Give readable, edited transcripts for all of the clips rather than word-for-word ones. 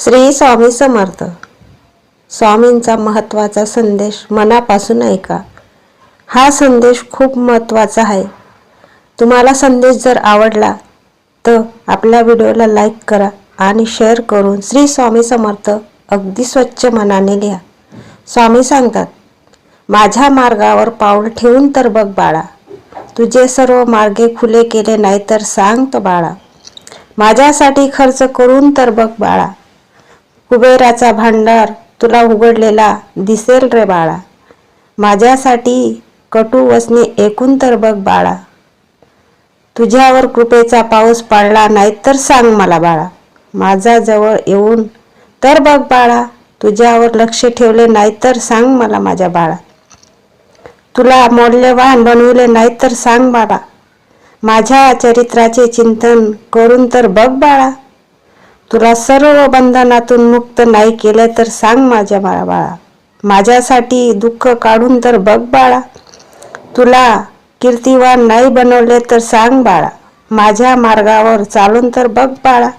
श्री स्वामी समर्थ. स्वामींचा महत्त्वाचा संदेश मनापासून ऐका. हा संदेश खूप महत्त्वाचा आहे. तुम्हाला संदेश जर आवडला तर आपल्या व्हिडिओला लाईक करा आणि शेअर करून श्री स्वामी समर्थ अगदी स्वच्छ मनाने लिहा. स्वामी सांगतात, माझ्या मार्गावर पाऊल ठेवून तर बघ बाळा, तुझे सर्व मार्गे खुले केले नाही तर सांग तो बाळा. माझ्यासाठी खर्च करून तर बघ बाळा, कुबेराचा भांडार तुला उघडलेला दिसेल रे बाळा. माझ्यासाठी कटू वचने ऐकून तर बघ बाळा, तुझ्यावर कृपेचा पाऊस पडला नाही तर सांग मला बाळा. माझा जवळ येऊन तर बघ बाळा, तुझ्यावर लक्ष ठेवले नाही तर सांग मला माझ्या बाळा. तुला मौल्यवान बनविले नाही तर सांग बाळा, माझ्या चरित्राचे चिंतन करून तर बघ बाळा. तुला सर्व बंधनातून मुक्त नाही केले तर सांग माझ्या बाळा. माझ्यासाठी दुःख काढून तर बघ बाळा, तुला कीर्तिवान नाही बनवले तर सांग बाळा. माझ्या मार्गावर चालून तर बघ बाळा,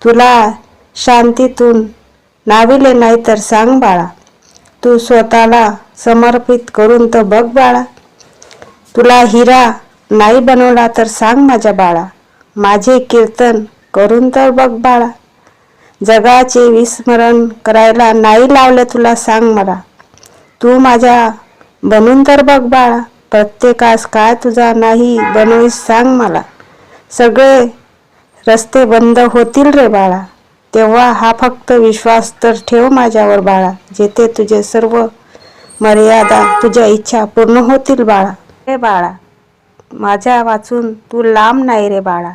तुला शांतीतून नाविले नाही तर सांग बाळा. तू स्वतःला समर्पित करून तर बघ बाळा, तुला हिरा नाही बनवला तर सांग माझ्या बाळा. माझे कीर्तन करून तर बघ बाळा, जगाचे विस्मरण करायला नाही लावले तुला सांग मला. तू माझ्या बनून तर बघ बाळा, प्रत्येकास काय तुझा नाही बनवीस सांग मला. सगळे रस्ते बंद होतील रे बाळा, तेव्हा हा फक्त विश्वास तर ठेव माझ्यावर बाळा. जेथे तुझे सर्व मर्यादा तुझ्या इच्छा पूर्ण होतील बाळा. रे बाळा, माझ्या वाचून तू लांब नाही रे बाळा.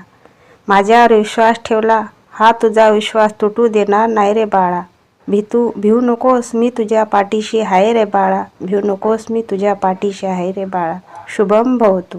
माझ्यावर विश्वास ठेवला हा तुझा विश्वास तुटू देणार नाही रे बाळा. भिवू नकोस, मी तुझ्या पाठीशी आहे रे बाळा. भिवू नकोस, मी तुझ्या पाठीशी आहे रे बाळा. शुभम भवतु.